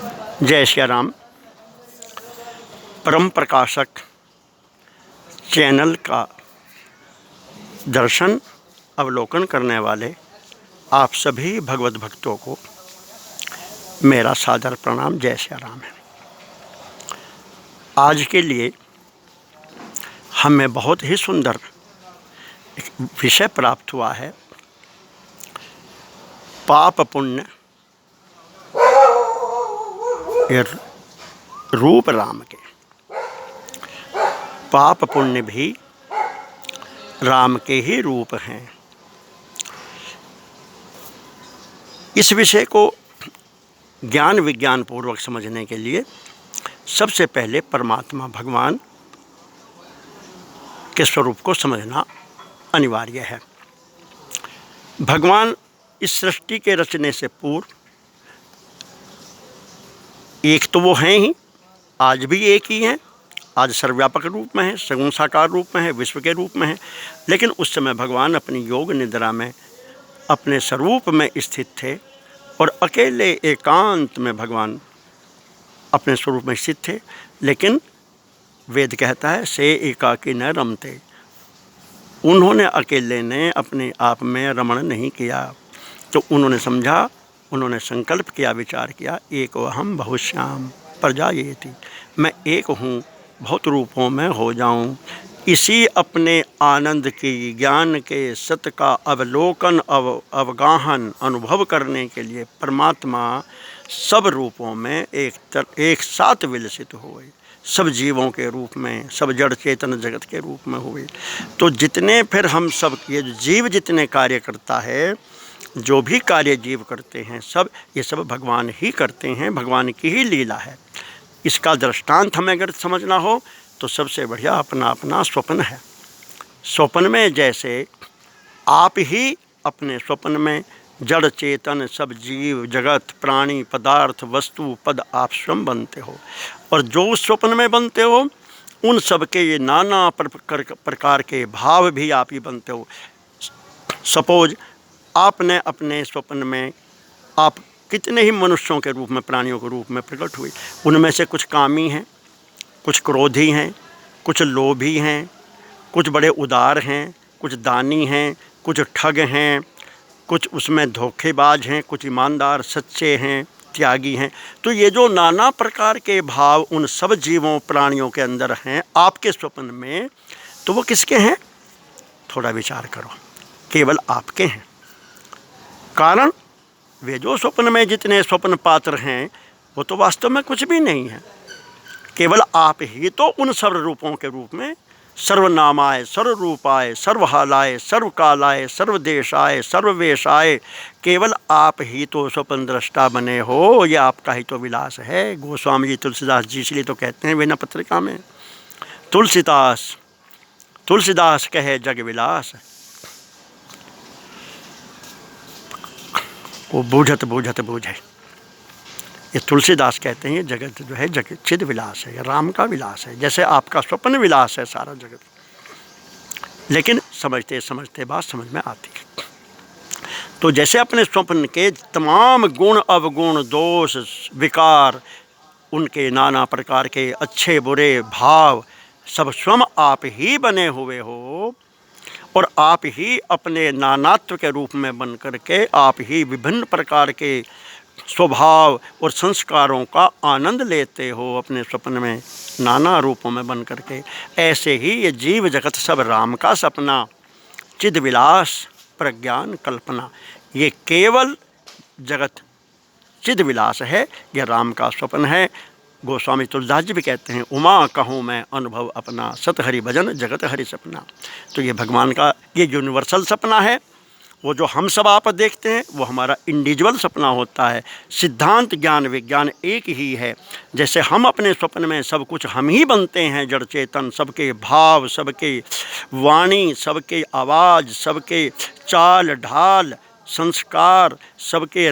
जय श्री राम। परम प्रकाशक चैनल का दर्शन अवलोकन करने वाले आप सभी भगवत भक्तों को मेरा सादर प्रणाम। जय श्री राम है। आज के लिए हमें बहुत ही सुंदर एक विषय प्राप्त हुआ है। पाप पुण्य ये रूप राम के, पाप पुण्य भी राम के ही रूप हैं। इस विषय को ज्ञान विज्ञान पूर्वक समझने के लिए सबसे पहले परमात्मा भगवान के स्वरूप को समझना अनिवार्य है। भगवान इस सृष्टि के रचने से पूर्व एक तो वो हैं ही, आज भी एक ही हैं। आज सर्वव्यापक रूप में है, सगुण साकार रूप में है, विश्व के रूप में है। लेकिन उस समय भगवान अपनी योग निद्रा में अपने स्वरूप में स्थित थे और अकेले एकांत में भगवान अपने स्वरूप में स्थित थे। लेकिन वेद कहता है से एकाकी न रमते, उन्होंने अकेले ने अपने आप में रमण नहीं किया। तो उन्होंने समझा, उन्होंने संकल्प किया, विचार किया, एक अहम बहुश्याम प्रजायेति, मैं एक हूँ बहुत रूपों में हो जाऊँ। इसी अपने आनंद की, ज्ञान के सत्य का अवलोकन अवगाहन अनुभव करने के लिए परमात्मा सब रूपों में एक साथ विलसित हुए, सब जीवों के रूप में, सब जड़ चेतन जगत के रूप में हुए। तो जितने फिर हम सब ये जीव जितने कार्य करता है, जो भी कार्य जीव करते हैं, सब ये सब भगवान ही करते हैं, भगवान की ही लीला है। इसका दृष्टांत हमें अगर समझना हो तो सबसे बढ़िया अपना अपना स्वप्न है। स्वप्न में जैसे आप ही अपने स्वप्न में जड़ चेतन सब जीव जगत प्राणी पदार्थ वस्तु पद आप स्वयं बनते हो, और जो उस स्वप्न में बनते हो उन सब के ये नाना प्रकार के भाव भी आप ही बनते हो। सपोज आपने अपने स्वप्न में आप कितने ही मनुष्यों के रूप में, प्राणियों के रूप में प्रकट हुए। उनमें से कुछ कामी हैं, कुछ क्रोधी हैं, कुछ लोभी हैं, कुछ बड़े उदार हैं, कुछ दानी हैं, कुछ ठग हैं, कुछ उसमें धोखेबाज हैं, कुछ ईमानदार सच्चे हैं, त्यागी हैं। तो ये जो नाना प्रकार के भाव उन सब जीवों प्राणियों के अंदर हैं आपके स्वप्न में, तो वो किसके हैं? थोड़ा विचार करो, केवल आपके हैं। कारण वे जो स्वप्न में जितने स्वप्न पात्र हैं वो तो वास्तव में कुछ भी नहीं है। केवल आप ही तो उन सर्व रूपों के रूप में सर्वनामाय सर्वरूपाय सर्वहालाय सर्वकालाय सर्वदेशाय सर्ववेशाय, केवल आप ही तो स्वप्न दृष्टा बने हो। ये आपका ही तो विलास है। गोस्वामी जी तुलसीदास जी इसलिए तो कहते हैं वेना पत्रिका में, तुलसीदास कहे जग विलास, वो बूझत बूझत बूझे। ये तुलसीदास कहते हैं ये जगत जो है जगत चिद विलास है, राम का विलास है। जैसे आपका स्वप्न विलास है सारा जगत। लेकिन समझते समझते बात समझ में आती है। तो जैसे अपने स्वप्न के तमाम गुण अवगुण दोष विकार, उनके नाना प्रकार के अच्छे बुरे भाव सब स्वयं आप ही बने हुए हो, और आप ही अपने नानात्व के रूप में बन करके आप ही विभिन्न प्रकार के स्वभाव और संस्कारों का आनंद लेते हो अपने स्वप्न में नाना रूपों में बन करके। ऐसे ही ये जीव जगत सब राम का सपना, चिद विलास प्रज्ञान कल्पना, ये केवल जगत चिद विलास है, ये राम का स्वप्न है। गोस्वामी तुलसीदास जी भी कहते हैं उमा कहूँ मैं अनुभव अपना, सत हरि भजन जगत हरि सपना। तो ये भगवान का ये यूनिवर्सल सपना है। वो जो हम सब आप देखते हैं वो हमारा इंडिविजुअल सपना होता है। सिद्धांत ज्ञान विज्ञान एक ही है। जैसे हम अपने स्वप्न में सब कुछ हम ही बनते हैं, जड़ चेतन, सबके भाव, सबके वाणी, सबके आवाज़, सबके चाल ढाल, संस्कार, सबके